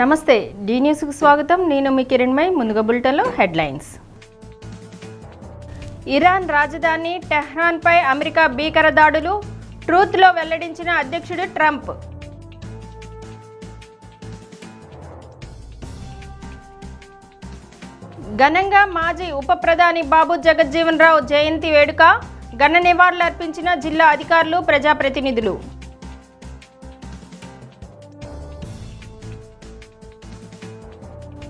నమస్తే D news కు స్వాగతం. నేను మీ కిరణ్మయ్. ముందుగా బులెటిన్లో హెడ్లైన్స్. ఇరాన్ రాజధాని టెహ్రాన్పై అమెరికా భీకర దాడులు, ట్రూత్లో వెల్లడించిన అధ్యక్షుడు ట్రంప్. ఘనంగా మాజీ ఉప ప్రధాని బాబు జగజ్జీవన్ రావు జయంతి వేడుక, ఘన నివాళులర్పించిన జిల్లా అధికారులు, ప్రజాప్రతినిధులు.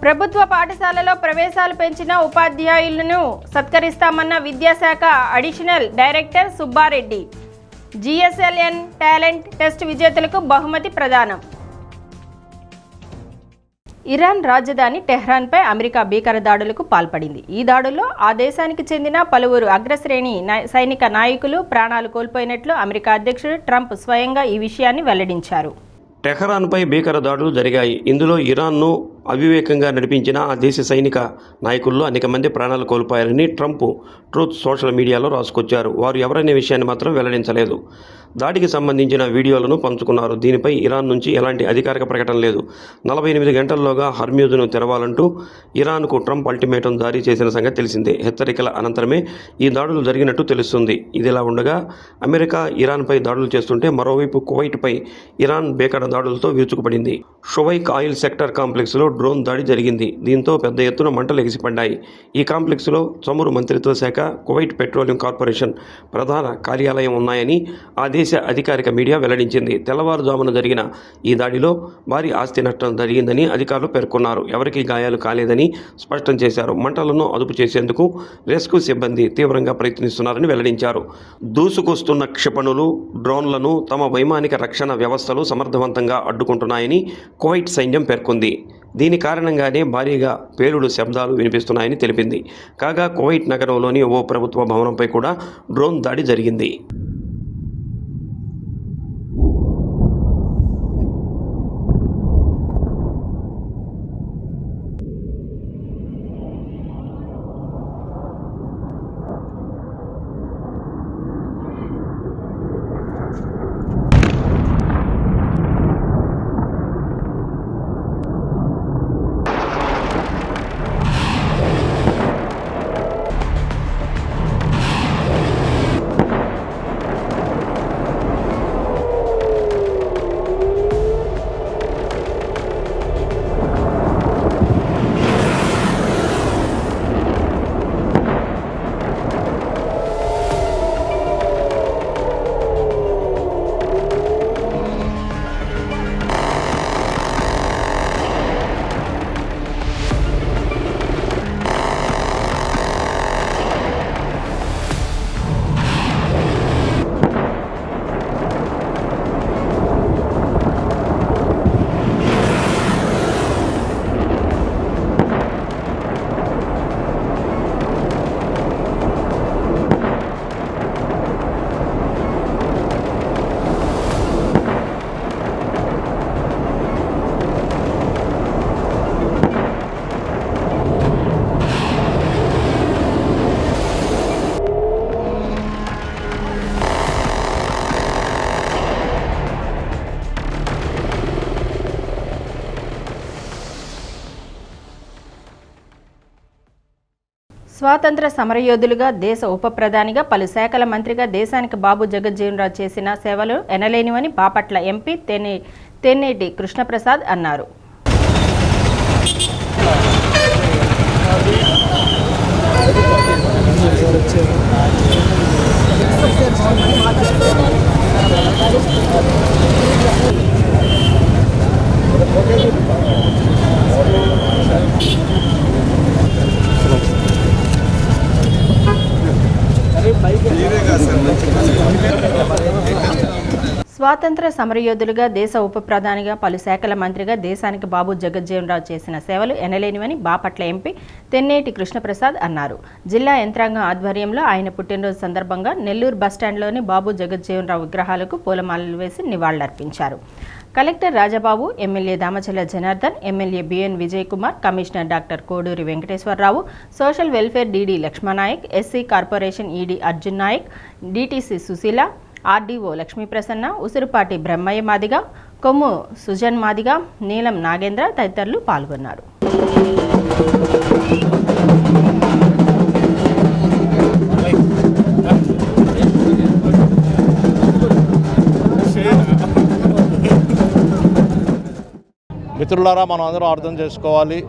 ప్రభుత్వ పాఠశాలలో ప్రవేశాలు పెంచిన ఉపాధ్యాయులను సత్కరిస్తామన్న విద్యాశాఖ additional director Subbareddy. GSLN talent test విజేతలకు బహుమతి ప్రదానం. ఇరాన్ రాజధాని టెహ్రాన్పై అమెరికా భీకర దాడులకు పాల్పడింది. ఈ దాడుల్లో ఆ దేశానికి చెందిన పలువురు అగ్రశ్రేణి సైనిక నాయకులు ప్రాణాలు కోల్పోయినట్లు అమెరికా అధ్యక్షుడు ట్రంప్ స్వయంగా ఈ విషయాన్ని వెల్లడించారు. టెహ్రాన్పై భీకర దాడులు జరిగాయి. ఇందులో ఇరాన్ను అవివేకంగా నడిపించిన ఆ దేశ సైనిక నాయకుల్లో అనేక మంది ప్రాణాలు కోల్పోయారని ట్రంప్ ట్రూత్ సోషల్ మీడియాలో రాసుకొచ్చారు. వారు ఎవరనే విషయాన్ని మాత్రం వెల్లడించలేదు. దాడికి సంబంధించిన వీడియోలను పంచుకున్నారు. దీనిపై ఇరాన్ నుంచి ఎలాంటి అధికారిక ప్రకటన లేదు. 48 గంటల్లోగా హర్మ్యూజ్ను తెరవాలంటూ ఇరాన్కు ట్రంప్ అల్టిమేటం జారీ చేసిన సంగతి తెలిసిందే. హెచ్చరికల అనంతరమే ఈ దాడులు జరిగినట్టు తెలుస్తుంది. ఇదిలా ఉండగా అమెరికా ఇరాన్పై దాడులు చేస్తుంటే మరోవైపు కువైట్పై ఇరాన్ భీకర దాడులతో విరుచుకుపడింది. షువైక్ ఆయిల్ సెక్టర్ కాంప్లెక్స్లో డ్రోన్ దాడి జరిగింది. దీంతో పెద్ద ఎత్తున మంటలు ఎగిసిపడ్డాయి. ఈ కాంప్లెక్స్లో చమురు మంత్రిత్వ శాఖ, కువైట్ పెట్రోలియం కార్పొరేషన్ ప్రధాన కార్యాలయం ఉన్నాయని ఆ దేశ అధికారిక మీడియా వెల్లడించింది. తెల్లవారుజామున జరిగిన ఈ దాడిలో భారీ ఆస్తి నష్టం జరిగిందని అధికారులు పేర్కొన్నారు. ఎవరికీ గాయాలు కాలేదని స్పష్టం చేశారు. మంటలను అదుపు చేసేందుకు రెస్క్యూ సిబ్బంది తీవ్రంగా ప్రయత్నిస్తున్నారని వెల్లడించారు. దూసుకొస్తున్న క్షిపణులు, డ్రోన్లను తమ వైమానిక రక్షణ వ్యవస్థలు సమర్థవంతంగా అడ్డుకుంటున్నాయని కువైట్ సైన్యం పేర్కొంది. దీని కారణంగానే భారీగా పేలుడు శబ్దాలు వినిపిస్తున్నాయని తెలిపింది. కాగా కువైట్ నగరంలోని ఓ ప్రభుత్వ భవనంపై కూడా డ్రోన్ దాడి జరిగింది. స్వాతంత్ర సమరయోధులుగా, దేశ ఉప ప్రధానిగా, పలు శాఖల మంత్రిగా దేశానికి బాబు జగజ్జీవన్ రావు చేసిన సేవలు ఎనలేనివని బాపట్ల ఎంపీ తెన్నేటి కృష్ణప్రసాద్ అన్నారు. స్వాతంత్ర సమరయోధులుగా, దేశ ఉప ప్రధానిగా, పలు శాఖల మంత్రిగా దేశానికి బాబు జగజ్జీవన్ రావు చేసిన సేవలు ఎనలేనివని బాపట్ల ఎంపీ తెన్నేటి కృష్ణప్రసాద్ అన్నారు. జిల్లా యంత్రాంగం ఆధ్వర్యంలో ఆయన పుట్టినరోజు సందర్భంగా నెల్లూరు బస్టాండ్లోని బాబు జగజ్జీవన్ రావు విగ్రహాలకు పూలమాలలు వేసి నివాళులర్పించారు. Collector Rajababu, MLA Damachala Janardhan, MLA BN Vijay Kumar, commissioner doctor Koduri Venkateswararao, social welfare DD Lakshmananaik, SC corporation ED Arjun Naik, DTC Susheela, RDO Lakshmiprasanna, Usurupati Brahmaiah Madiga, Kommu Sujan Madiga, Neelam Nagendra తదితరులు పాల్గొన్నారు. మిత్రులారా, మనం అందరం అర్థం చేసుకోవాలి,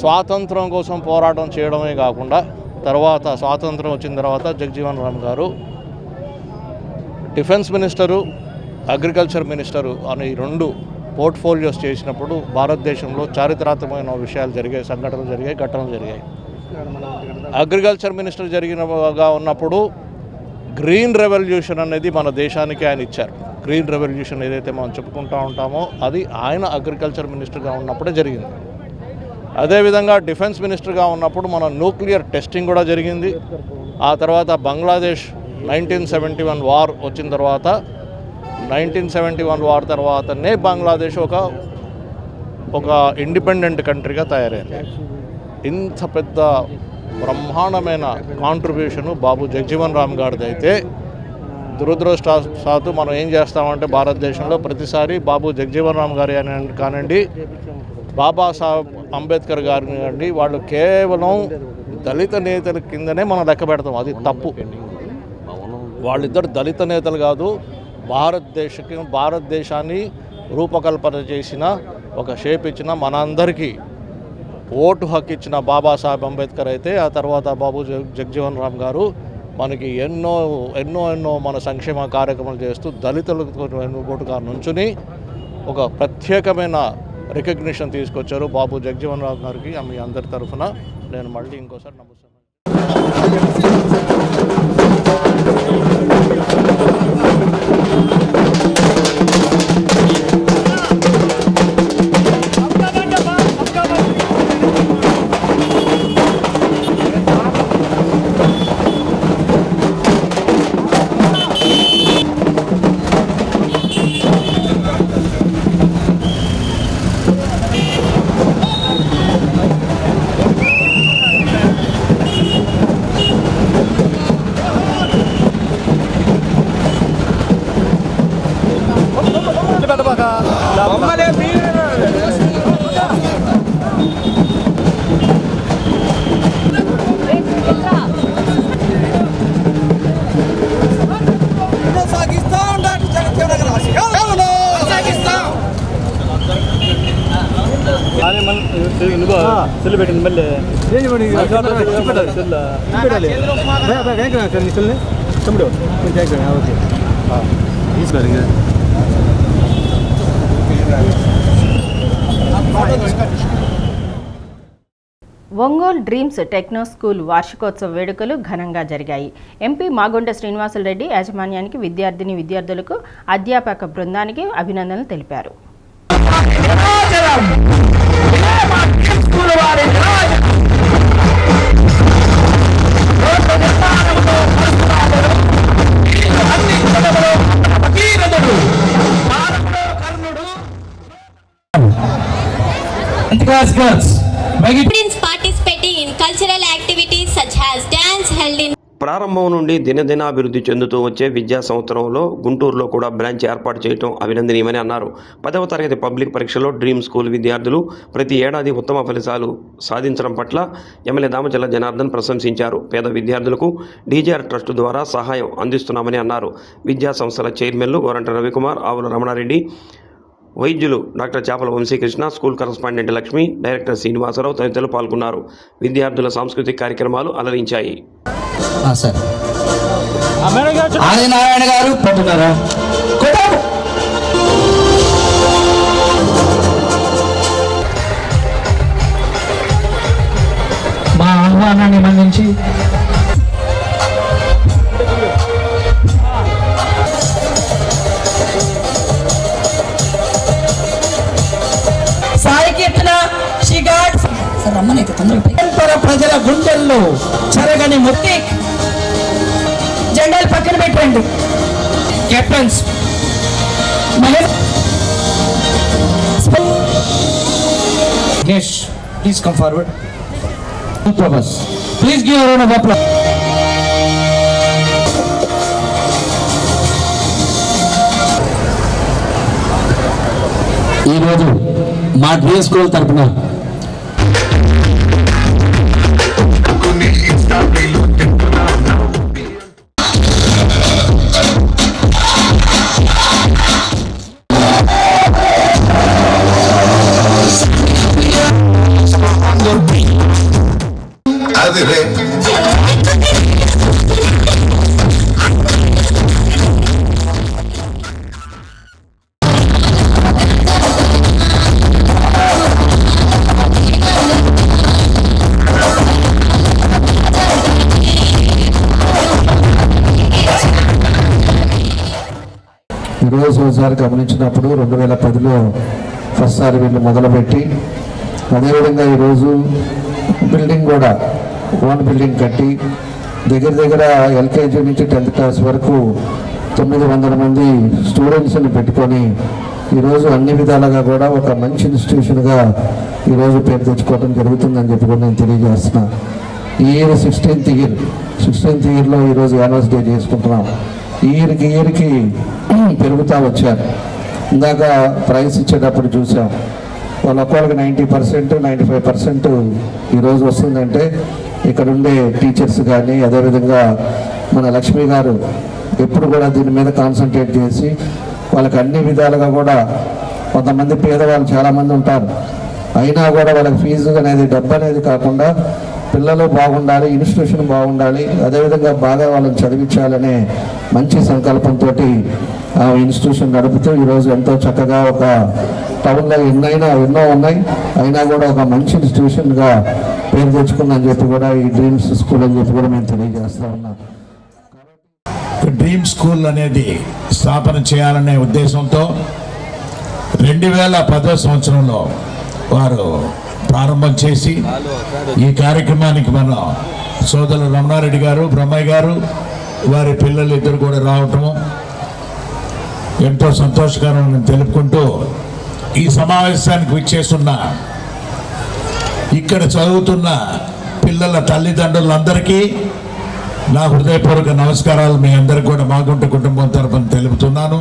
స్వాతంత్రం కోసం పోరాటం చేయడమే కాకుండా తర్వాత స్వాతంత్రం వచ్చిన తర్వాత జగజీవన్ రామ్ గారు డిఫెన్స్ మినిస్టరు, అగ్రికల్చర్ మినిస్టరు అని 2 పోర్ట్ఫోలియోస్ చేసినప్పుడు భారతదేశంలో చారిత్రాత్మకమైన విషయాలు జరిగాయి, సంఘటనలు జరిగాయి, ఘటనలు జరిగాయి. అగ్రికల్చర్ మినిస్టర్ జరిగినగా ఉన్నప్పుడు గ్రీన్ రెవల్యూషన్ అనేది మన దేశానికి ఆయన ఇచ్చారు. గ్రీన్ రెవల్యూషన్ ఏదైతే మనం చెప్పుకుంటూ ఉంటామో అది ఆయన అగ్రికల్చర్ మినిస్టర్గా ఉన్నప్పుడే జరిగింది. అదేవిధంగా డిఫెన్స్ మినిస్టర్గా ఉన్నప్పుడు మన న్యూక్లియర్ టెస్టింగ్ కూడా జరిగింది. ఆ తర్వాత బంగ్లాదేశ్ 1971 వార్ వచ్చిన తర్వాత 1971 వార్ తర్వాతనే బంగ్లాదేశ్ ఒక ఇండిపెండెంట్ కంట్రీగా తయారైంది. ఇంత పెద్ద బ్రహ్మాండమైన కాంట్రిబ్యూషను బాబు జగజీవన్ రామ్ గారిది అయితే దురదృష్టవశాత్తు మనం ఏం చేస్తామంటే భారతదేశంలో ప్రతిసారి బాబు జగజీవన్ రామ్ గారి కానివ్వండి, బాబాసాహెబ్ అంబేద్కర్ గారిని కానివ్వండి, వాళ్ళు కేవలం దళిత నేతల కిందనే మనం లెక్క పెడతాం. అది తప్పు. వాళ్ళిద్దరు దళిత నేతలు కాదు, భారతదేశాన్ని రూపకల్పన చేసిన, ఒక షేప్ ఇచ్చిన, మనందరికీ ఓటు హక్కు ఇచ్చిన బాబాసాహెబ్ అంబేద్కర్ అయితే ఆ తర్వాత బాబు జగజీవన్ రామ్ గారు మనకి ఎన్నో ఎన్నో ఎన్నో మన సంక్షేమ కార్యక్రమాలు చేస్తూ దళితులకు వెన్నుపోటుగా నుంచుని ఒక ప్రత్యేకమైన రికగ్నిషన్ తీసుకొచ్చారు. బాబు జగజీవన్ రామ్ గారికి మీ అందరి తరఫున నేను మళ్ళీ ఇంకోసారి నమస్కారం. ఒంగోలు డ్రీమ్స్ టెక్నో స్కూల్ వార్షికోత్సవ వేడుకలు ఘనంగా జరిగాయి. ఎంపీ మాగొండ శ్రీనివాసులరెడ్డి యాజమాన్యానికి, విద్యార్థులకు, అధ్యాపక బృందానికి అభినందనలు తెలిపారు. Students participating in cultural activities such as dance held in ప్రారంభం నుండి దినదినాభివృద్ధి చెందుతూ వచ్చే విద్యా సంవత్సరంలో గుంటూరులో కూడా బ్రాంచ్ ఏర్పాటు చేయడం అభినందనీయమని అన్నారు. 10వ తరగతి పబ్లిక్ పరీక్షలో డ్రీమ్ స్కూల్ విద్యార్థులు ప్రతి ఏడాది ఉత్తమ ఫలితాలు సాధించడం పట్ల ఎమ్మెల్యే దామచల్ల జనార్దన్ ప్రశంసించారు. పేద విద్యార్థులకు డీజీఆర్ ట్రస్ట్ ద్వారా సహాయం అందిస్తున్నామని అన్నారు. విద్యా సంస్థల చైర్మన్లు గోరంట రవికుమార్, ఆవుల రమణారెడ్డి, వైద్యులు doctor Chapala Vamsikrishna, school correspondent Lakshmi, director Srinivasarao తదితరులు పాల్గొన్నారు. విద్యార్థుల సాంస్కృతిక కార్యక్రమాలు అలరించాయి. ఆదినారాయణ గారు పెట్టున్నారా? మా ఆహ్వానాన్ని మన్నించి ప్రజల గుండెల్లో చెరగని ముక్తి. జెండాలు పక్కన పెట్టండి. Captains please come forward. Please give round of applause. ఈరోజు మా డ్రీమ్ స్కూల్ తరఫున ఈరోజు ఒకసారి గమనించినప్పుడు 2010లో ఫస్ట్ సారి వీళ్ళు మొదలుపెట్టి అదేవిధంగా ఈరోజు బిల్డింగ్ కూడా ఓన్ బిల్డింగ్ కట్టి దగ్గర ఎల్కేజీ నుంచి 10th క్లాస్ వరకు 900 మంది స్టూడెంట్స్ని పెట్టుకొని ఈరోజు అన్ని విధాలుగా కూడా ఒక మంచి ఇన్స్టిట్యూషన్గా ఈరోజు పేరు తెచ్చుకోవడం జరుగుతుందని చెప్పి కూడా నేను తెలియజేస్తున్నా. ఈ ఇయర్ 16th ఇయర్లో ఈరోజు యానివర్సరీ డే చేసుకుంటున్నాం. ఇయర్కి పెరుగుతూ వచ్చారు. ఇందాక ప్రైస్ ఇచ్చేటప్పుడు చూసాం, ఒక్కొక్కరికి 90%, 95% ఈరోజు వస్తుందంటే ఇక్కడ ఉండే టీచర్స్ కానీ అదేవిధంగా మన లక్ష్మి గారు ఎప్పుడు కూడా దీని మీద కాన్సన్ట్రేట్ చేసి వాళ్ళకి అన్ని విధాలుగా కూడా, కొంతమంది పేదవాళ్ళు చాలామంది ఉంటారు, అయినా కూడా వాళ్ళకి ఫీజు అనేది డబ్బు అనేది కాకుండా పిల్లలు బాగుండాలి, ఇన్స్టిట్యూషన్ బాగుండాలి, అదేవిధంగా బాగా వాళ్ళని చదివించాలనే మంచి సంకల్పంతో ఆ ఇన్స్టిట్యూషన్ నడుపుతూ ఈరోజు ఎంతో చక్కగా ఒక టౌన్లో ఎన్నో ఉన్నాయి, అయినా కూడా ఒక మంచి ఇన్స్టిట్యూషన్గా పేరు తెచ్చుకుందని చెప్పి కూడా ఈ డ్రీమ్స్ స్కూల్ అని చెప్పి కూడా మేము తెలియజేస్తూ ఉన్నాం. డ్రీమ్ స్కూల్ అనేది స్థాపన చేయాలనే ఉద్దేశంతో 2010 సంవత్సరంలో వారు ప్రారంభం చేసి ఈ కార్యక్రమానికి మన సోదరులు రమణారెడ్డి గారు, బ్రహ్మయ్య గారు, వారి పిల్లలు ఇద్దరు కూడా రావటము ఎంతో సంతోషకరం తెలుపుకుంటూ, ఈ సమావేశానికి విచ్చేస్తున్న ఇక్కడ చదువుతున్న పిల్లల తల్లిదండ్రులందరికీ నా హృదయపూర్వక నమస్కారాలు మీ అందరికి కూడా మాగుంట కుటుంబం తరపున తెలుపుతున్నాను.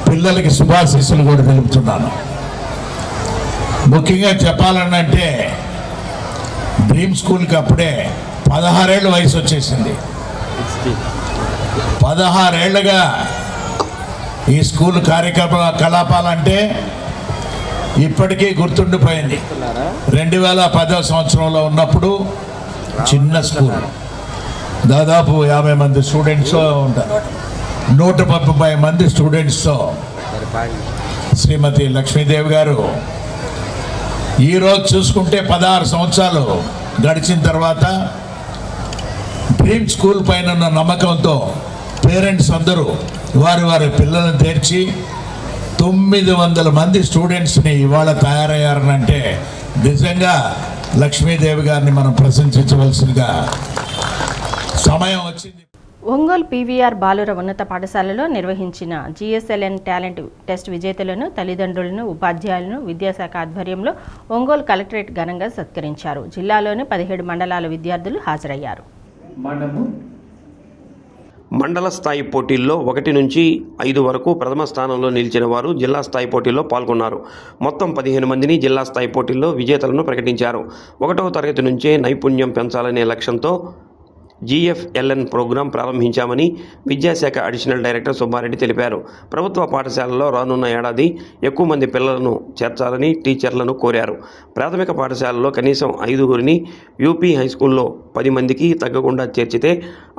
పిల్లలకి శుభాశీస్సులు కూడా తెలుపుతున్నాను. ముఖ్యంగా చెప్పాలనంటే డ్రీమ్ స్కూల్కి అప్పుడే 16 ఏళ్ళ వయసు వచ్చేసింది. 16 ఏళ్ళగా ఈ స్కూల్ కార్యకలాపాలంటే ఇప్పటికీ గుర్తుండిపోయింది. 2010 సంవత్సరంలో ఉన్నప్పుడు చిన్న స్కూల్, దాదాపు 50 మంది స్టూడెంట్స్ ఉంటారు. 130 మంది స్టూడెంట్స్తో శ్రీమతి లక్ష్మీదేవి గారు ఈరోజు చూసుకుంటే 16 సంవత్సరాలు గడిచిన తర్వాత డ్రీమ్ స్కూల్ పైన ఉన్న నమ్మకంతో పేరెంట్స్ అందరూ వారి పిల్లలను తెర్చి 900 మంది స్టూడెంట్స్ని ఇవాళ తయారయ్యారనంటే నిజంగా లక్ష్మీదేవి గారిని మనం ప్రశంసించవలసిందిగా సమయం వచ్చింది. ఒంగోలు పీవీఆర్ బాలుర ఉన్నత పాఠశాలలో నిర్వహించిన జీఎస్ఎల్ఎన్ టాలెంట్ టెస్ట్ విజేతలను, తల్లిదండ్రులను, ఉపాధ్యాయులను విద్యాశాఖ ఆధ్వర్యంలో ఒంగోలు కలెక్టరేట్ ఘనంగా సత్కరించారు. జిల్లాలోని 17 మండలాల విద్యార్థులు హాజరయ్యారు. మండల స్థాయి పోటీల్లో 1 నుంచి 5 వరకు ప్రథమ స్థానంలో నిలిచిన వారు జిల్లా స్థాయి పోటీల్లో పాల్గొన్నారు. మొత్తం 15 మందిని జిల్లా స్థాయి పోటీల్లో విజేతలను ప్రకటించారు. 1వ తరగతి నుంచే నైపుణ్యం పెంచాలనే లక్ష్యంతో జీఎఫ్ఎల్ఎన్ ప్రోగ్రాం ప్రారంభించామని విద్యాశాఖ అడిషనల్ డైరెక్టర్ సుబ్బారెడ్డి తెలిపారు. ప్రభుత్వ పాఠశాలలో రానున్న ఏడాది ఎక్కువ మంది పిల్లలను చేర్చాలని టీచర్లను కోరారు. ప్రాథమిక పాఠశాలలో కనీసం 5గురిని, యూపీ హైస్కూల్లో 10 మందికి తగ్గకుండా చేర్చితే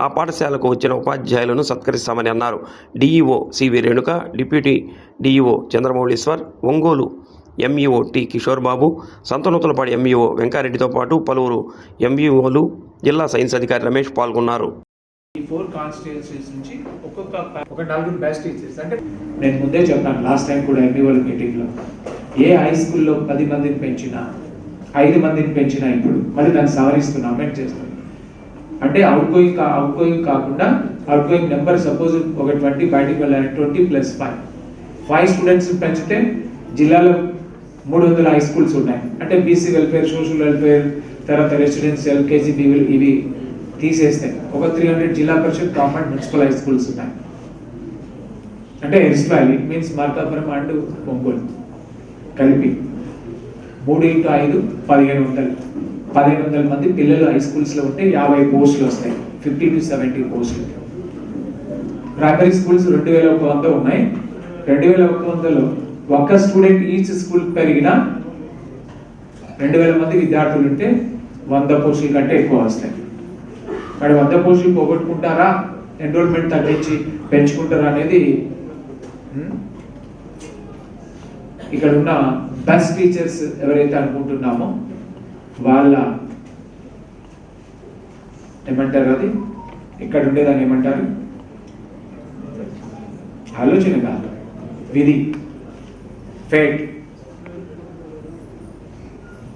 ఆ పాఠశాలకు వచ్చిన ఉపాధ్యాయులను సత్కరిస్తామని అన్నారు. DEO CV Renuka, deputy DEO Chandramouleeswar, Ongole MEO T Kishore Babu, Santhanuthalapadu MEO వెంకారెడ్డితో పాటు పలువురు ఎంఈఓలు, జిల్లా సైన్స్ అధికారి రమేష్ పాల్గొన్నారు. ఈ 4 కాన్స్టిట్యుయెన్సీస్ నుంచి ఒక 4 బెస్ట్ టీచర్స్, అంటే నేను ముందే చెప్పాను లాస్ట్ టైం కూడా ఎంఈఓల మీటింగ్లో, ఏ హై స్కూల్లో 10 మందిని పెంచినా, 5 మందిని పెంచినా ఇప్పుడు మళ్ళీ దాన్ని సవరిస్తున్నాం, అమెండ్ చేస్తున్నాం. అంటే అవుట్ గోయింగ్ కాకుండా అవుట్ గోయింగ్ నెంబర్ సపోజ్ ఒక 20 బయటికి వెళ్ళాలి, 20 + 5 స్టూడెంట్స్ పెంచితే జిల్లాలో 300 హై స్కూల్స్ ఉన్నాయి. అంటే బీసీ వెల్ఫేర్, సోషల్ వెల్ఫేర్, తర్వాత రెసిడెన్షియల్, కేజీబీవీ ఇవి తీసేస్తే ఒక 300 zilla parishad government municipal high schools ఉన్నాయి. అంటే ఎర్స్ valley means Markapuram and Ongole. కలిపి 3 × 5 1500. 1500 మంది పిల్లలు హై స్కూల్స్లో ఉంటే 50 పోస్టులు వస్తాయి, 50 to 70 పోస్టులు. ప్రైమరీ స్కూల్స్ 2100 ఉన్నాయి. 2100లో ఒక్క స్టూడెంట్ ఈచ్ స్కూల్ పెరిగినా 2000 మంది విద్యార్థులు ఉంటే 100 పోస్టుల కంటే ఎక్కువ వస్తాయి. మరి 100 పోస్టులు పోగొట్టుకుంటారా, ఎన్రోల్మెంట్ తగ్గించి పెంచుకుంటారా అనేది ఇక్కడ ఉన్న బెస్ట్ టీచర్స్ ఎవరైతే అనుకుంటున్నామో వాళ్ళ ఏమంటారు, అది ఇక్కడ ఉండేదాన్ని ఏమంటారు, ఆలోచన కాదు, విధి, ఫేట్.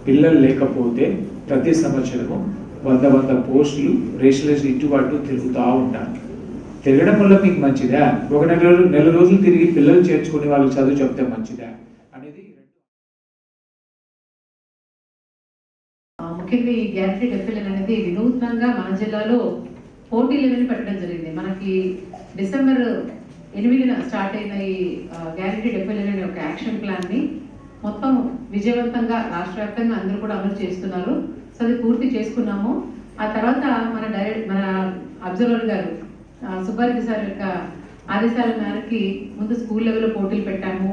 పిల్లలు లేకపోతే ప్రతి సంవత్సరము 100 పోస్టులు రేషనలైజ్ ఇటు అటు తిరుగుతూ ఉంటారు. తిరగడం వల్ల మీకు మంచిదా, ఒక నెల రోజులు తిరిగి పిల్లలు చేర్చుకుని వాళ్ళు చదువు చెప్తే మంచిదా అనేది. ముఖ్యంగా ఈ గ్యారంటీ డెఫిల్ అనేది వినూత్నంగా మన జిల్లాలో పోటీలు పెట్టడం జరిగింది. మనకి డిసెంబర్ 8న స్టార్ట్ అయిన ఈ గ్యారంటీ డెఫిల్ అనే ఒక యాక్షన్ ప్లాన్ని మొత్తం విజయవంతంగా రాష్ట్ర వ్యాప్తంగా అందరూ కూడా అమలు చేస్తున్నారు. సో అది పూర్తి చేసుకున్నాము. ఆ తర్వాత మన అబ్జర్వర్ గారు సుబ్బారెడ్డి సార్ యొక్క ఆదేశాల మేరకి ముందు స్కూల్ లెవెల్లో పోటీలు పెట్టాము.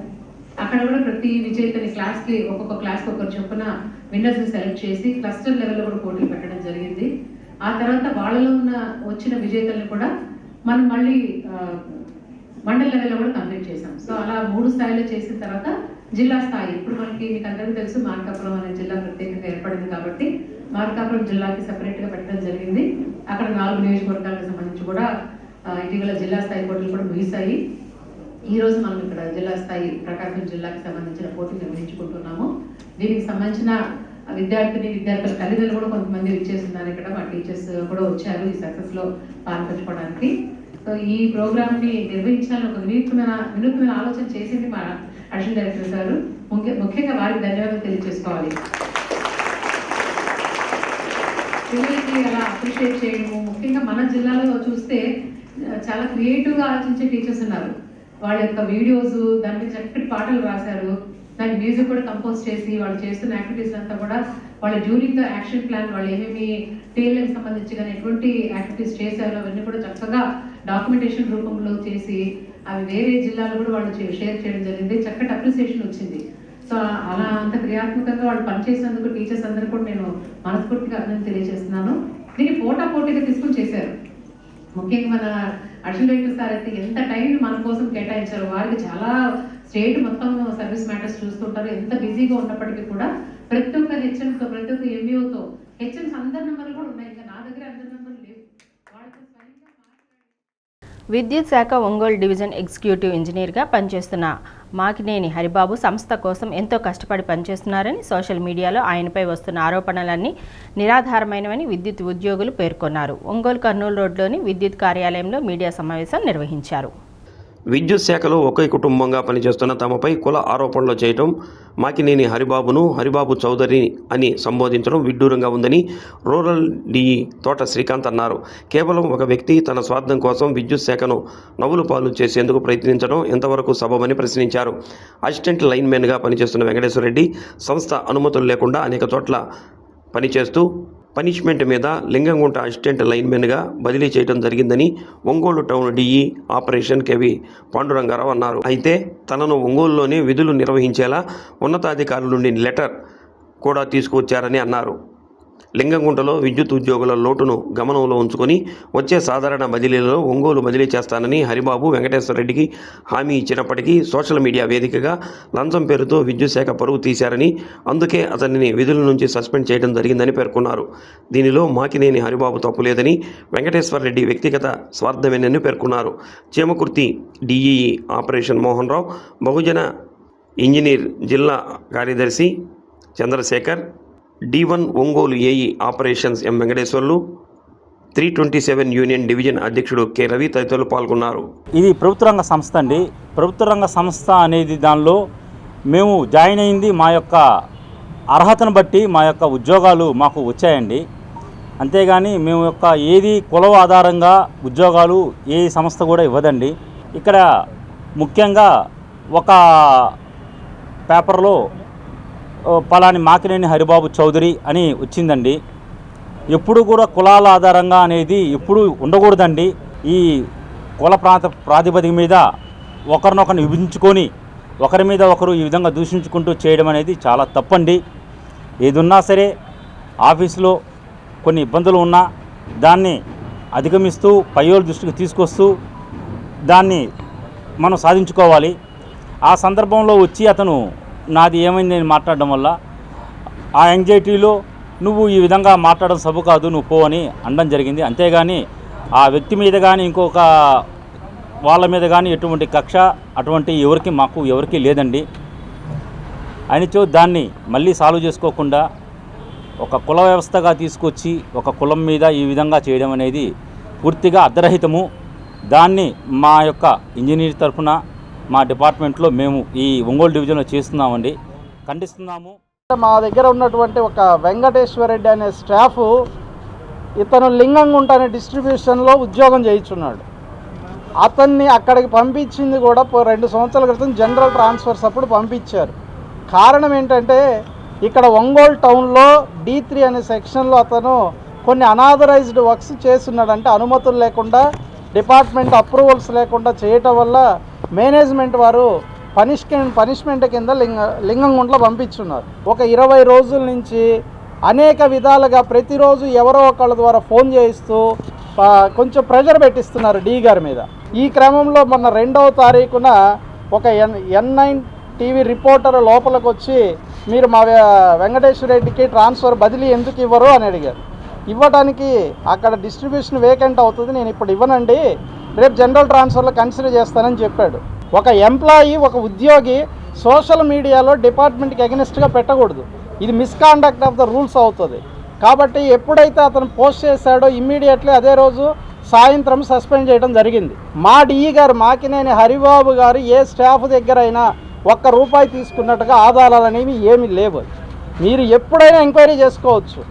అక్కడ కూడా ప్రతి విజేతని క్లాస్కి ఒక్కొక్క క్లాస్కి ఒకరు చొప్పున విన్నర్స్ని సెలెక్ట్ చేసి క్లస్టర్ లెవెల్లో కూడా పోటీలు పెట్టడం జరిగింది. ఆ తర్వాత వాళ్ళలో వచ్చిన విజేతల్ని కూడా మనం మళ్ళీ మండల్ లెవెల్లో కూడా కంప్లీట్ చేసాం. సో అలా 3 స్థాయిలో చేసిన తర్వాత జిల్లా స్థాయి, ఇప్పుడు మనకి మీకు అందరికీ తెలుసు మార్కాపురం అనే జిల్లా ప్రత్యేకంగా ఏర్పడింది కాబట్టి మార్కాపురం జిల్లాకి సెపరేట్గా పెట్టడం జరిగింది. అక్కడ 4 నియోజకవర్గాలకు సంబంధించి కూడా ఇటీవల జిల్లా స్థాయి పోటీలు కూడా ముగిశాయి. ఈరోజు మనం ఇక్కడ జిల్లా స్థాయి ప్రకాశం జిల్లాకి సంబంధించిన పోటీలు నిర్వహించుకుంటున్నాము. దీనికి సంబంధించిన విద్యార్థుల తల్లిదండ్రులు కూడా కొంతమంది విచ్చేస్తున్నారు. ఇక్కడ మా టీచర్స్ కూడా వచ్చారు ఈ సక్సెస్లో పాల్పంచుకోవడానికి. సో ఈ ప్రోగ్రామ్ని నిర్వహించాలని ఒక వినూత్నమైన ఆలోచన చేసింది మా అడిషనల్ డైరెక్టర్ గారు. ముఖ్యంగా వారికి ధన్యవాదాలు తెలియజేసుకోవాలి. పిల్లలకి అలా అప్రిషియేట్ చేయడము, ముఖ్యంగా మన జిల్లాలో చూస్తే చాలా క్రియేటివ్గా ఆలోచించే టీచర్స్ ఉన్నారు. వాళ్ళ యొక్క వీడియోస్, దాని మీద చక్కటి పాటలు రాశారు, దాని మ్యూజిక్ కూడా కంపోజ్ చేసి వాళ్ళు చేస్తున్న యాక్టివిటీస్ అంతా కూడా వాళ్ళ డ్యూరింగ్ ద యాక్షన్ ప్లాన్ వాళ్ళు ఏమేమి టీఎల్ఎంకి సంబంధించి కానీ ఎటువంటి యాక్టివిటీస్ చేశారో అవన్నీ కూడా చక్కగా డాక్యుమెంటేషన్ రూపంలో చేసి అవి వేరే జిల్లాలో కూడా వాళ్ళు షేర్ చేయడం జరిగింది. చక్కటి అప్రిసియేషన్ వచ్చింది. సో అలా అంత క్రియాత్మకంగా వాళ్ళు పనిచేసినందుకు టీచర్స్ అందరూ కూడా నేను మనస్ఫూర్తిగా అభినందన తెలియజేస్తున్నాను. దీన్ని పోటీగా తీసుకుని చేశారు. ముఖ్యంగా మన అడిషనల్ డైరెక్టర్ సార్ అయితే ఎంత టైం మన కోసం కేటాయించారు. వారికి చాలా స్టేట్ మొత్తం సర్వీస్ మ్యాటర్స్ చూస్తుంటారు. ఎంత బిజీగా ఉన్నప్పటికీ కూడా ప్రతి ఒక్క హెచ్ఎంతో, ప్రతి ఒక్క ఎంఈఓతో హెచ్ఎంస్ అందరి నెంబర్లు కూడా ఉన్నాయి. ఇంకా నా దగ్గర అందరి నెంబర్లు లేవు. వాళ్ళతో విద్యుత్ శాఖ ఒంగోలు డివిజన్ ఎగ్జిక్యూటివ్ ఇంజనీర్గా పనిచేస్తున్న మాకినేని హరిబాబు సంస్థ కోసం ఎంతో కష్టపడి పనిచేస్తున్నారని సోషల్ మీడియాలో ఆయనపై వస్తున్న ఆరోపణలన్నీ నిరాధారమైనవని విద్యుత్ ఉద్యోగులు పేర్కొన్నారు. ఒంగోలు కర్నూలు రోడ్లోని విద్యుత్ కార్యాలయంలో మీడియా సమావేశం నిర్వహించారు. విద్యుత్ శాఖలో ఒకే కుటుంబంగా పనిచేస్తున్న తమపై కుల ఆరోపణలు చేయడం, మాకినేని హరిబాబును హరిబాబు చౌదరి అని సంబోధించడం విడ్డూరంగా ఉందని రూరల్ డిఈ తోట శ్రీకాంత్ అన్నారు. కేవలం ఒక వ్యక్తి తన స్వార్థం కోసం విద్యుత్ శాఖను నవ్వులు పాలు చేసేందుకు ప్రయత్నించడం ఎంతవరకు సబబని ప్రశ్నించారు. అసిస్టెంట్ లైన్మెన్గా పనిచేస్తున్న వెంకటేశ్వరరెడ్డి సంస్థ అనుమతులు లేకుండా అనేక చోట్ల పనిచేస్తూ పనిష్మెంట్ మీద లింగంగుంట అసిస్టెంట్ లైన్మెన్గా బదిలీ చేయడం జరిగిందని Ongole town DE operation KV Pandurangarao అన్నారు. అయితే తనను ఒంగోలులోనే విధులు నిర్వహించేలా ఉన్నతాధికారుల నుండి లెటర్ కూడా తీసుకువచ్చారని అన్నారు. లింగంగుంటలో విద్యుత్ ఉద్యోగుల లోటును గమనంలో ఉంచుకొని వచ్చే సాధారణ బదిలీలలో ఒంగోలు బదిలీ చేస్తానని హరిబాబు వెంకటేశ్వరరెడ్డికి హామీ ఇచ్చినప్పటికీ సోషల్ మీడియా వేదికగా లంచం పేరుతో విద్యుత్ శాఖ పరువు తీశారని, అందుకే అతనిని విధుల నుంచి సస్పెండ్ చేయడం జరిగిందని పేర్కొన్నారు. దీనిలో మాకినేని హరిబాబు తప్పు లేదని, వెంకటేశ్వరరెడ్డి వ్యక్తిగత స్వార్థమేనని పేర్కొన్నారు. Chimakurthi DEE operation Mohan Rao, Bahujan engineer జిల్లా కార్యదర్శి Chandrasekhar, D1 Ongole AE operations M Venkateswarlu, 327 union division అధ్యక్షుడు కె రవి తదితరులు పాల్గొన్నారు. ఇది ప్రభుత్వ రంగ సంస్థ అండి. ప్రభుత్వ రంగ సంస్థ అనేది దానిలో మేము జాయిన్ అయింది మా యొక్క అర్హతను బట్టి మా యొక్క ఉద్యోగాలు మాకు వచ్చాయండి. అంతేగాని మేము యొక్క ఏది కుల ఆధారంగా ఉద్యోగాలు ఏ సంస్థ కూడా ఇవ్వదండి. ఇక్కడ ముఖ్యంగా ఒక పేపర్లో పలాని మాకినేని హరిబాబు చౌదరి అని వచ్చిందండి. ఎప్పుడు కూడా కులాల ఆధారంగా అనేది ఎప్పుడు ఉండకూడదండి. ఈ కుల ప్రాతిపదిక మీద ఒకరినొకరిని విభజించుకొని ఒకరి మీద ఒకరు ఈ విధంగా దూషించుకుంటూ చేయడం అనేది చాలా తప్పండి. ఏదున్నా సరే ఆఫీసులో కొన్ని ఇబ్బందులు ఉన్నా దాన్ని అధిగమిస్తూ పైయోళ్ళ దృష్టికి తీసుకొస్తూ దాన్ని మనం సాధించుకోవాలి. ఆ సందర్భంలో వచ్చి అతను నాది ఏమైంది నేను మాట్లాడడం వల్ల ఆ యాంగ్జైటీలో నువ్వు ఈ విధంగా మాట్లాడడం సబు కాదు, నువ్వు పో అని అనడం జరిగింది. అంతేగాని ఆ వ్యక్తి మీద కానీ ఇంకొక వాళ్ళ మీద కానీ ఎటువంటి కక్ష అటువంటి ఎవరికి లేదండి. అయినచో దాన్ని మళ్ళీ సాల్వ్ చేసుకోకుండా ఒక కుల వ్యవస్థగా తీసుకొచ్చి ఒక కులం మీద ఈ విధంగా చేయడం అనేది పూర్తిగా అర్ధరహితము. దాన్ని మా యొక్క ఇంజనీర్ తరఫున మా డిపార్ట్మెంట్లో మేము ఈ ఒంగోలు డివిజన్లో చేస్తున్నామండి, ఖండిస్తున్నాము. మా దగ్గర ఉన్నటువంటి ఒక వెంకటేశ్వర రెడ్డి అనే స్టాఫ్ ఇతను లింగంగుంట అనే డిస్ట్రిబ్యూషన్లో ఉద్యోగం చేయించున్నాడు. అతన్ని అక్కడికి పంపించింది కూడా 2 సంవత్సరాల క్రితం జనరల్ ట్రాన్స్ఫర్స్ అప్పుడు పంపించారు. కారణం ఏంటంటే ఇక్కడ ఒంగోలు టౌన్లో D3 అనే సెక్షన్లో అతను కొన్ని అనాథరైజ్డ్ వర్క్స్ చేస్తున్నాడు. అంటే అనుమతులు లేకుండా డిపార్ట్మెంట్ అప్రూవల్స్ లేకుండా చేయటం వల్ల మేనేజ్మెంట్ వారు పనిష్మెంట్ కింద లింగంగుంటలో పంపించున్నారు. ఒక 20 రోజుల నుంచి అనేక విధాలుగా ప్రతిరోజు ఎవరో ఒకళ్ళ ద్వారా ఫోన్ చేయిస్తూ కొంచెం ప్రెషర్ పెట్టిస్తున్నారు D గారి మీద. ఈ క్రమంలో మొన్న 2వ తారీఖున ఒక N9 టీవీ రిపోర్టర్ లోపలికి వచ్చి మీరు మా వెంకటేశ్వర రెడ్డికి ట్రాన్స్ఫర్ బదిలీ ఎందుకు ఇవ్వరు అని అడిగారు. ఇవ్వడానికి అక్కడ డిస్ట్రిబ్యూషన్ వేకెంట్ అవుతుంది, నేను ఇప్పుడు ఇవ్వనండి, రేపు జనరల్ ట్రాన్స్ఫర్లో కన్సిడర్ చేస్తానని చెప్పాడు. ఒక ఎంప్లాయీ ఒక ఉద్యోగి సోషల్ మీడియాలో డిపార్ట్మెంట్కి అగెనిస్ట్గా పెట్టకూడదు. ఇది మిస్కాండక్ట్ ఆఫ్ ద రూల్స్ అవుతుంది. కాబట్టి ఎప్పుడైతే అతను పోస్ట్ చేశాడో ఇమ్మీడియట్లీ అదే రోజు సాయంత్రం సస్పెండ్ చేయడం జరిగింది. మా డిఈ గారు మాకినేని హరిబాబు గారు ఏ స్టాఫ్ దగ్గర అయినా ₹1 తీసుకున్నట్టుగా ఆధారాలు అనేవి ఏమీ లేవు. మీరు ఎప్పుడైనా ఎంక్వైరీ చేసుకోవచ్చు.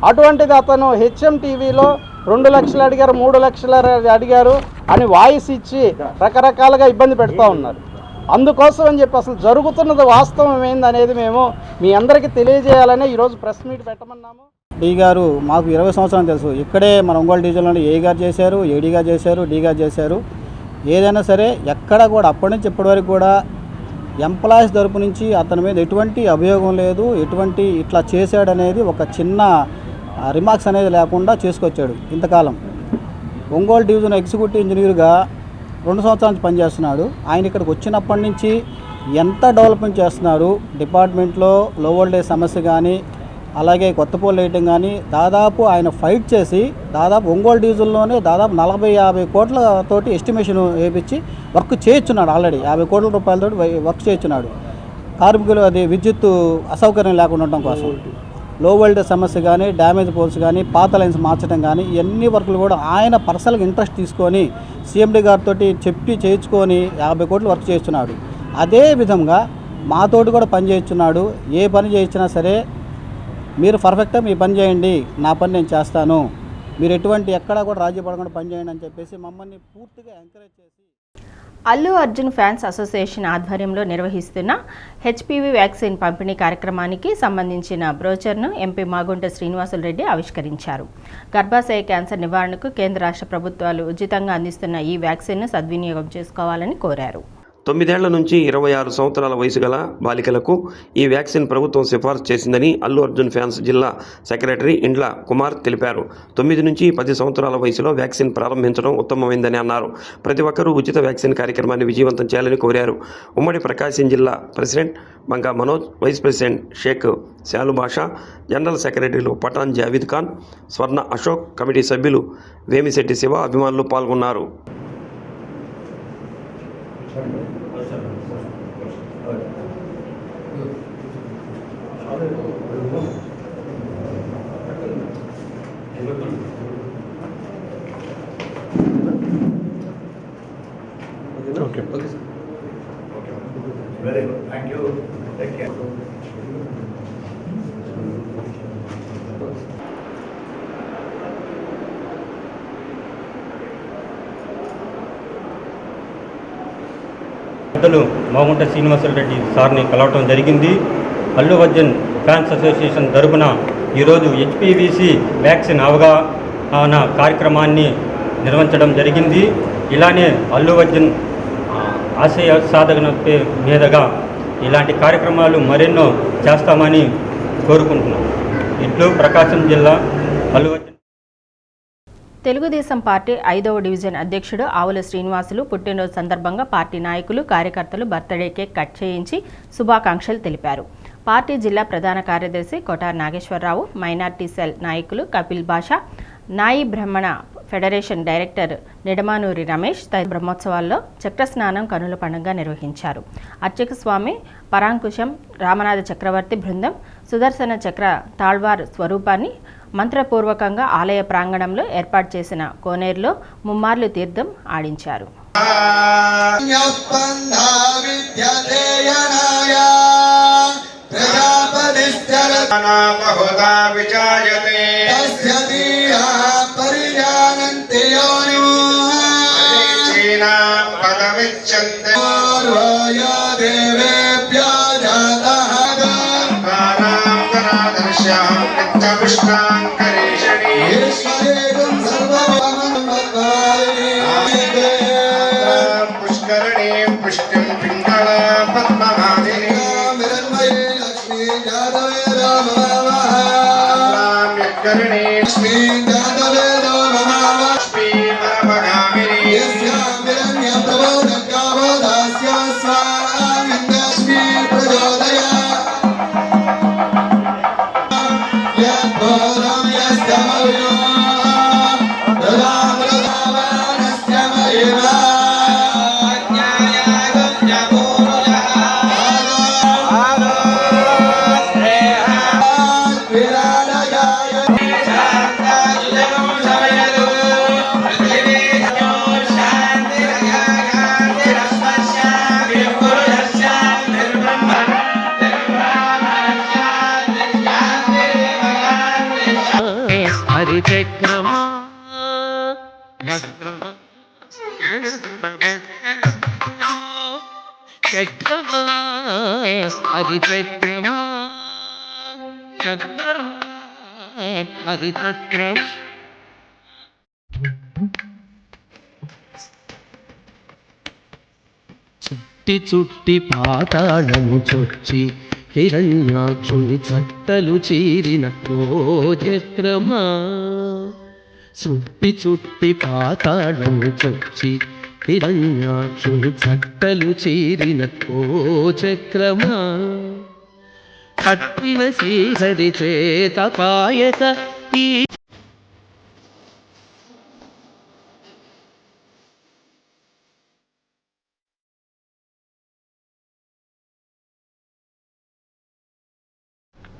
అటువంటిది అతను HMTVలో 2 లక్షలు అడిగారు, 3 లక్షలు అడిగారు అని వాయిస్ ఇచ్చి రకరకాలుగా ఇబ్బంది పెడతా ఉన్నారు. అందుకోసం అని చెప్పి అసలు జరుగుతున్నది వాస్తవం ఏందనేది మేము మీ అందరికీ తెలియజేయాలని ఈరోజు ప్రెస్ మీట్ పెట్టమన్నాము. డి గారు మాకు 20 సంవత్సరాలు తెలుసు. ఇక్కడే మన ఒంగోలు డివిజన్లో ఏ గారు చేశారు, ఏడీ గారు చేశారు, డి గారు చేశారు. ఏదైనా సరే ఎక్కడ కూడా అప్పటి నుంచి ఇప్పటి వరకు కూడా ఎంప్లాయీస్ తరపు నుంచి అతని మీద ఎటువంటి అభియోగం లేదు, ఎటువంటి ఇట్లా చేశాడనేది ఒక చిన్న రిమార్క్స్ అనేది లేకుండా చేసుకొచ్చాడు. ఇంతకాలం ఒంగోలు డివిజన్ ఎగ్జిక్యూటివ్ ఇంజనీర్గా 2 సంవత్సరాల నుంచి పనిచేస్తున్నాడు. ఆయన ఇక్కడికి వచ్చినప్పటి నుంచి ఎంత డెవలప్మెంట్ చేస్తున్నారు డిపార్ట్మెంట్లో, లో వోల్టేజ్ సమస్య కానీ అలాగే కొత్త పోల్ వేయటం కానీ దాదాపు ఆయన ఫైట్ చేసి దాదాపు ఒంగోలు డివిజన్లోనే దాదాపు 40-50 కోట్లతోటి ఎస్టిమేషన్ వేయించి వర్క్ చేయించున్నాడు. ఆల్రెడీ 50 కోట్ల రూపాయలతోటి వర్క్ చేయించున్నాడు. కార్మికులు అది విద్యుత్ అసౌకర్యం లేకుండా ఉండడం కోసం లో వోల్టేజ్ సమస్య కానీ, డ్యామేజ్ పోల్స్ కానీ, పాత లైన్స్ మార్చడం కానీ ఇవన్నీ వర్కులు కూడా ఆయన పర్సనల్గా ఇంట్రెస్ట్ తీసుకొని CMD గారితో చెప్పి చేయించుకొని 50 కోట్లు వర్క్ చేస్తున్నాడు. అదే విధంగా మాతోటి కూడా పని చేయించున్నాడు. ఏ పని చేయించినా సరే మీరు పర్ఫెక్ట్గా మీ పని చేయండి, నా పని నేను చేస్తాను, మీరు ఎటువంటి ఎక్కడా కూడా రాజీ పడకుండా పని చేయండి అని చెప్పేసి మమ్మల్ని పూర్తిగా ఎంకరేజ్ చేసి అల్లు అర్జున్ ఫ్యాన్స్ అసోసియేషన్ ఆధ్వర్యంలో నిర్వహిస్తున్న HPV వ్యాక్సిన్ పంపిణీ కార్యక్రమానికి సంబంధించిన బ్రోచర్ను ఎంపీ మాగుంట శ్రీనివాసులరెడ్డి ఆవిష్కరించారు. గర్భాశయ క్యాన్సర్ నివారణకు కేంద్ర రాష్ట్ర ప్రభుత్వాలు ఉచితంగా అందిస్తున్న ఈ వ్యాక్సిన్ను సద్వినియోగం చేసుకోవాలని కోరారు. 9 ఏళ్ల నుంచి 26 సంవత్సరాల వయసు గల బాలికలకు ఈ వ్యాక్సిన్ ప్రభుత్వం సిఫార్సు చేసిందని అల్లు అర్జున్ ఫ్యాన్స్ జిల్లా సెక్రటరీ ఇండ్ల కుమార్ తెలిపారు. 9 నుంచి 10 సంవత్సరాల వయసులో వ్యాక్సిన్ ప్రారంభించడం ఉత్తమమైందని అన్నారు. ప్రతి ఒక్కరూ ఉచిత వ్యాక్సిన్ కార్యక్రమాన్ని విజయవంతం చేయాలని కోరారు. ఉమ్మడి ప్రకాశం జిల్లా president Banga Manoj, vice president Sheikh Shalu Basha, general సెక్రటరీలు పఠాన్ జావీద్ ఖాన్, స్వర్ణ అశోక్, కమిటీ సభ్యులు వేమిశెట్టి శివ, అభిమానులు పాల్గొన్నారు. Okay, sir. Very good. Thank you. Take care. పెద్దలు మాగుంట శ్రీనివాసులరెడ్డి సార్ని కలవటం జరిగింది. అల్లు అర్జున్ ఫ్యాన్స్ అసోసియేషన్ తరపున ఈరోజు హెచ్పివిసి వ్యాక్సిన్ అవగాహన కార్యక్రమాన్ని నిర్వహించడం జరిగింది. ఇలానే అల్లు అర్జున్ ఆశయ సాధన మీదుగా ఇలాంటి కార్యక్రమాలు మరెన్నో చేస్తామని కోరుకుంటున్నాం. ఇట్లు ప్రకాశం జిల్లా అల్లు అర్జున్. తెలుగుదేశం పార్టీ 5వ డివిజన్ అధ్యక్షుడు ఆవుల శ్రీనివాసులు పుట్టినరోజు సందర్భంగా పార్టీ నాయకులు కార్యకర్తలు బర్త్డే కేక్ కట్ చేయించి శుభాకాంక్షలు తెలిపారు. పార్టీ జిల్లా ప్రధాన కార్యదర్శి కొటార్ నాగేశ్వరరావు, మైనార్టీ సెల్ నాయకులు కపిల్ బాషా, నాయి బ్రహ్మణ ఫెడరేషన్ డైరెక్టర్ నిడమానూరి రమేష్ తదితర బ్రహ్మోత్సవాల్లో చక్రస్నానం కనుల పండుగ నిర్వహించారు. అర్చక స్వామి పరాంకుశం రామనాథ చక్రవర్తి బృందం సుదర్శన చక్ర తాళ్వార్ స్వరూపాన్ని మంత్రపూర్వకంగా ఆలయ ప్రాంగణంలో ఏర్పాటు చేసిన కోనేరులో ముమ్మార్లు తీర్థం ఆడించారు. చుట్టి చుట్టి పాతాళము చొచ్చి హిరణ్యాక్షుని చట్టలు చీరినట్టో చక్రమా. చుట్టి చుట్టి పాతాళము చొచ్చి హిరణ్యాక్షుని చట్టలు చీరినట్టో చక్రమా. కట్టిన శ్రీహరి చేత పాయక ఈ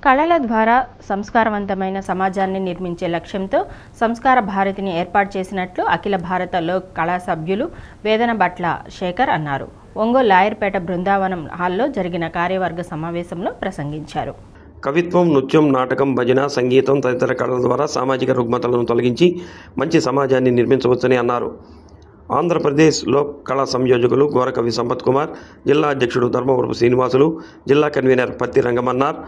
కళల ద్వారా సంస్కారవంతమైన సమాజాన్ని నిర్మించే లక్ష్యంతో సంస్కార భారతిని ఏర్పాటు చేసినట్లు అఖిల భారత లోక్ కళా సభ్యులు వేదన భట్ల శేఖర్ అన్నారు. ఒంగోలు లాయర్పేట బృందావనం హాల్లో జరిగిన కార్యవర్గ సమావేశంలో ప్రసంగించారు. కవిత్వం, నృత్యం, నాటకం, భజన, సంగీతం తదితర కళల ద్వారా సామాజిక రుగ్మతలను తొలగించి మంచి సమాజాన్ని నిర్మించవచ్చని అన్నారు. ఆంధ్రప్రదేశ్ లోక్ కళా సంయోజకులు గోరకవి సంపత్ కుమార్, జిల్లా అధ్యక్షుడు ధర్మవరపు శ్రీనివాసులు, జిల్లా కన్వీనర్ పత్తి రంగమన్నార్,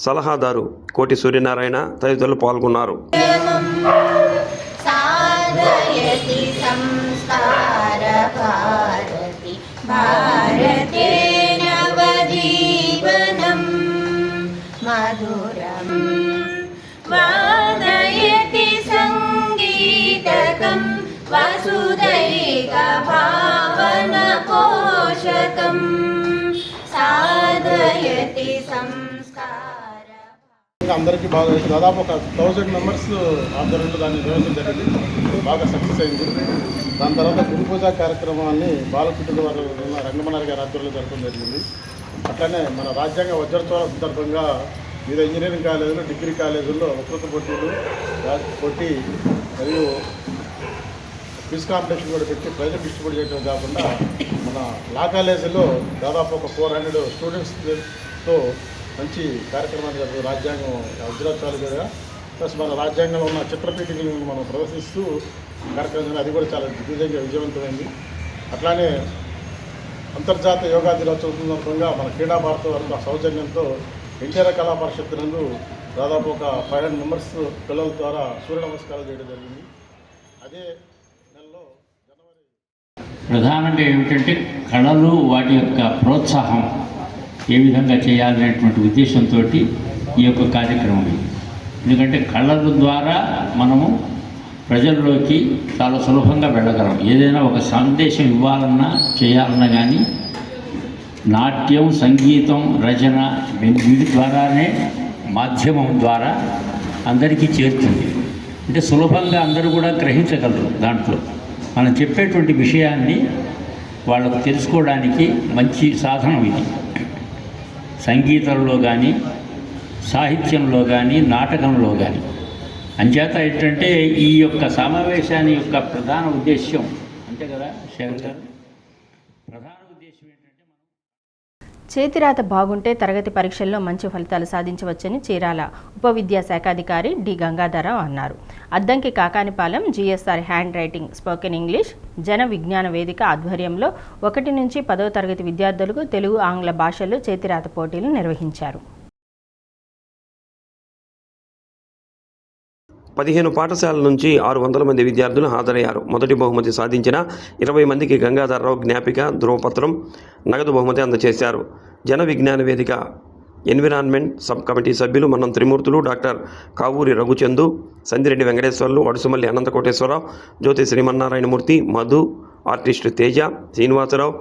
సలహాదారు కోటి సూర్యనారాయణ తదితరులు పాల్గొన్నారు. అందరికీ బాగా దాదాపు ఒక 1000 మెంబర్స్ ఆధ్వర్యంలో దాన్ని నిర్వహించడం జరిగింది. బాగా సక్సెస్ అయింది. దాని తర్వాత గురు పూజా కార్యక్రమాన్ని బాలకుటుంబ వారు రంగమన్నారి గారి ఆధ్వర్యంలో జరగడం జరిగింది. అట్లనే మన రాజ్యాంగ వజ్రోత్సవాల సందర్భంగా వివిధ ఇంజనీరింగ్ కాలేజీలు, డిగ్రీ కాలేజీల్లో వక్తృత్వ పోటీలు పోటీ మరియు క్విజ్ కాంపిటీషన్ కూడా పెట్టి ప్రైజులు డిస్ట్రిబ్యూట్ చేయడం కాకుండా మన లా కాలేజీలో దాదాపు ఒక 400 స్టూడెంట్స్తో మంచి కార్యక్రమాలు జరుగుతుంది. రాజ్యాంగం వజ్రోత్సవాలు కూడా ప్లస్ మన రాజ్యాంగంలో ఉన్న చిత్రపీఠికలను మనం ప్రదర్శిస్తూ కార్యక్రమం అది కూడా చాలా దిగ్విజయంగా విజయవంతమైంది. అట్లానే అంతర్జాతీయ యోగా దినోత్సవం సందర్భంగా మన క్రీడా భారత వర్గ సౌజన్యంతో ఎన్టీఆర్ కళా పరిషత్ నందు దాదాపు ఒక 500 మెంబర్స్ పిల్లల ద్వారా సూర్య నమస్కారాలు చేయడం జరిగింది. అదే నెలలో జనవరి ప్రధానంగా ఏమిటంటే కళలు వాటి యొక్క ప్రోత్సాహం ఏ విధంగా చేయాలనేటువంటి ఉద్దేశంతో ఈ యొక్క కార్యక్రమం. ఎందుకంటే కళల ద్వారా మనము ప్రజల్లోకి చాలా సులభంగా వెళ్ళగలం. ఏదైనా ఒక సందేశం ఇవ్వాలన్నా చేయాలన్నా కానీ నాట్యం, సంగీతం, రచన వీటి ద్వారానే మాధ్యమం ద్వారా అందరికీ చేరుతుంది. అంటే సులభంగా అందరూ కూడా గ్రహించగలరు. దాంట్లో మనం చెప్పేటువంటి విషయాన్ని వాళ్ళకు తెలుసుకోవడానికి మంచి సాధనం ఇది. సంగీతంలో కానీ, సాహిత్యంలో కానీ, నాటకంలో కానీ. అంచేత ఏంటంటే ఈ యొక్క సమావేశాన్ని యొక్క ప్రధాన ఉద్దేశ్యం అంతే కదా శేఖర్ గారు, ప్రధాన ఉద్దేశం ఏంటంటే చేతిరాత బాగుంటే తరగతి పరీక్షల్లో మంచి ఫలితాలు సాధించవచ్చని చీరాల ఉప విద్యాశాఖాధికారి డి గంగాధరరావు అన్నారు. Addanki Kakanipalem GSR hand writing spoken English Jana Vignana వేదిక ఆధ్వర్యంలో 1 నుంచి 10వ తరగతి విద్యార్థులకు తెలుగు, ఆంగ్ల భాషల్లో చేతిరాత పోటీలు నిర్వహించారు. 15 పాఠశాలల నుంచి 600 మంది విద్యార్థులు హాజరయ్యారు. మొదటి బహుమతి సాధించిన 20 మందికి గంగాధరరావు జ్ఞాపిక, ధ్రువపత్రం, నగదు బహుమతి అందజేశారు. జన విజ్ఞాన వేదిక ఎన్విరాన్మెంట్ సబ్ కమిటీ సభ్యులు మన్నం త్రిమూర్తులు, డాక్టర్ కావూరి రఘుచందు, సందిరెడ్డి వెంకటేశ్వర్లు, అడుసుమల్లి అనంతకోటేశ్వరరావు, జ్యోతి శ్రీమన్నారాయణమూర్తి, మధు, ఆర్టిస్టు తేజ, శ్రీనివాసరావు,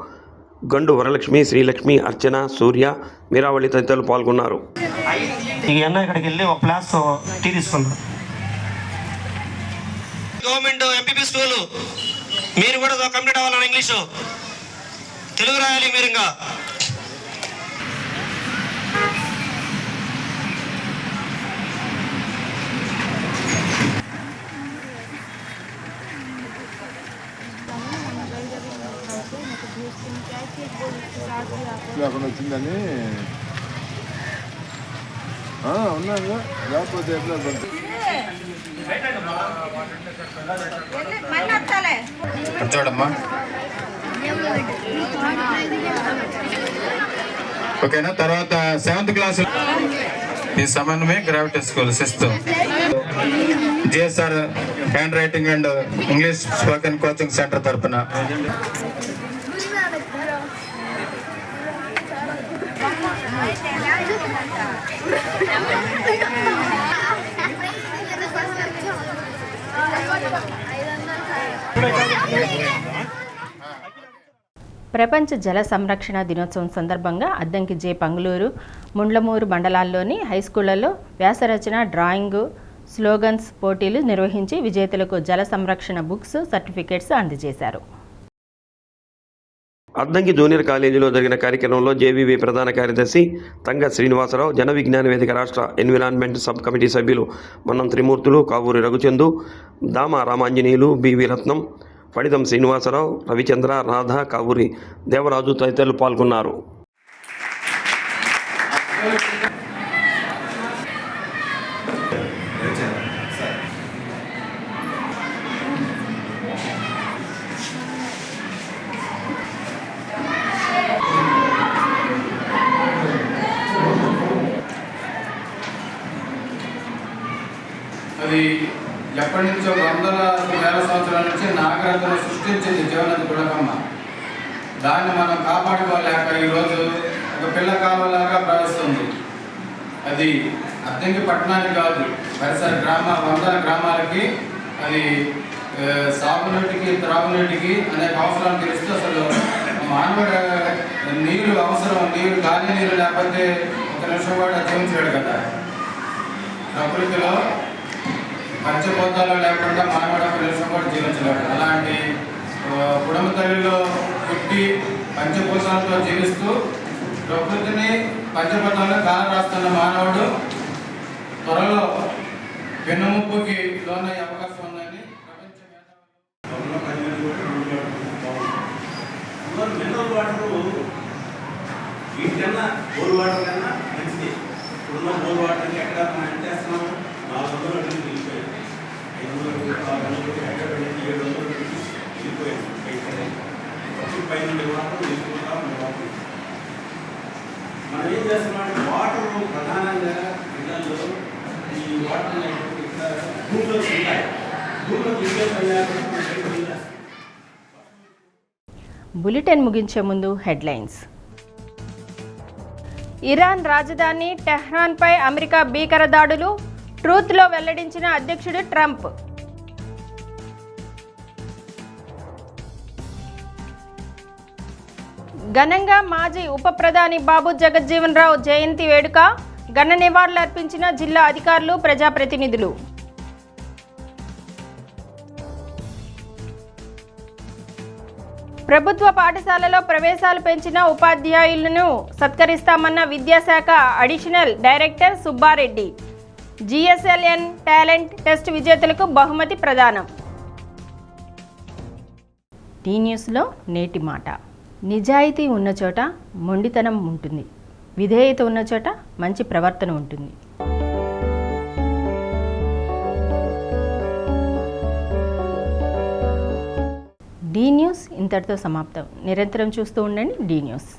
గండు వరలక్ష్మి, శ్రీలక్ష్మి, అర్చన, సూర్య, మీరావళి తదితరులు పాల్గొన్నారు. ఇక్కడికి వెళ్ళి ఒక క్లాస్ టీ తీసుకున్నాం. గవర్నమెంట్ ఎంపీపీ స్కూలు మీరు కూడా కంప్లీట్ అవ్వాలన్న ఇంగ్లీషు, తెలుగు రాయాలి మీరు. ఇంకా వచ్చిందని ఉన్నాను, లేకపోతే ఎట్లా చూడమ్మా. ఓకేనా? తర్వాత 7th క్లాస్ ఈ సమన్వయ gravity school 6th GSR hand writing and English spoken coaching centre తరఫున ప్రపంచ జల సంరక్షణ దినోత్సవం సందర్భంగా అద్దంకి జే పంగులూరు, ముండ్లమూరు మండలాల్లోని హైస్కూళ్లలో వ్యాసరచన, డ్రాయింగ్, స్లోగన్స్ పోటీలు నిర్వహించి విజేతలకు జల సంరక్షణ బుక్స్, సర్టిఫికేట్స్ అందజేశారు. అద్దంకి జూనియర్ కాలేజీలో జరిగిన కార్యక్రమంలో జేవీవీ ప్రధాన కార్యదర్శి తంగ శ్రీనివాసరావు, జన విజ్ఞాన వేదిక రాష్ట్ర ఎన్విరాన్మెంట్ సబ్ కమిటీ సభ్యులు మన్నం త్రిమూర్తులు, కావూరి రఘుచందు, దామ రామాంజనేయులు, బివి రత్నం, ఫణితం శ్రీనివాసరావు, రవిచంద్ర, రాధ, కావూరి దేవరాజు తదితరులు పాల్గొన్నారు. అది ఎప్పటి నుంచో వందల వేల సంవత్సరాల నుంచి నాగరికతను సృష్టించింది జీవనది గుళకమ్మ. దాన్ని మనం కాపాడుకోలేక ఈరోజు ఒక పిల్ల కాలువలాగా ప్రవహిస్తుంది. అది అద్దంకి పట్టణానికి కాదు, పరిసర వందల గ్రామాలకి అది సాగునీటికి, త్రాగునీటికి అనేక అవసరాలు తెలుస్తూ అసలు మానవుడు నీరు అవసరం, నీరు గాలి నీరు లేకపోతే ఒక నిమిషం కూడా జీవించలేడు కదా. ప్రకృతిలో పంచభూతాలు లేకుండా మానవుడు ఒక నిమిషం కూడా జీవించలేడు. అలాంటి కుటుంబ తల్లిలో పుట్టి పంచభూతాలతో జీవిస్తూ ప్రకృతిని పంచభూతాలను కాల రాస్తున్న మానవుడు త్వరలో వెన్నుముప్పుకి లోనయ్యే అవకాశం ఉందని ప్రపంచ మినరల్ వాటర్ వీటికన్నా బోర్ వాటర్ కన్నా మంచిది. ఇప్పుడున్న బోర్ వాటర్కి ఎక్కడ మనం ఎంత వేస్తున్నాము? 400 అడుగులు వెళ్ళిపోయాయి, 500 ఎక్కడ 700 అడుగులు వెళ్ళిపోయాయి. పైన వాటర్ తీసుకుంటాం. మన మనం ఏం చేస్తున్నామంటే వాటర్ ప్రధానంగా ఇళ్లలో ఈ వాటర్ ఇక్కడ భూమిలో ఉంటాయి. భూమిలో తీసుకెళ్ళిపోయినా బులెటిన్ ముగించే ముందు హెడ్లైన్స్. ఇరాన్ రాజధాని టెహ్రాన్పై అమెరికా భీకర దాడులు, ట్రూత్లో వెల్లడించిన అధ్యక్షుడు ట్రంప్. ఘనంగా మాజీ ఉప ప్రధాని బాబు జగజ్జీవన్ రావు జయంతి వేడుక, ఘన నివాళులర్పించిన జిల్లా అధికారులు, ప్రజాప్రతినిధులు. ప్రభుత్వ పాఠశాలలో ప్రవేశాలు పెంచిన ఉపాధ్యాయులను సత్కరిస్తామన్న విద్యాశాఖ additional director Subbareddy. GSLN talent test విజేతలకు బహుమతి ప్రదానం. టీ న్యూస్లో నేటి మాట. నిజాయితీ ఉన్న చోట మొండితనం ఉంటుంది, విధేయత ఉన్న చోట మంచి ప్రవర్తన ఉంటుంది. డి న్యూస్ ఇంతటితో సమాప్తం. నిరంతరం చూస్తూ ఉండండి డి న్యూస్.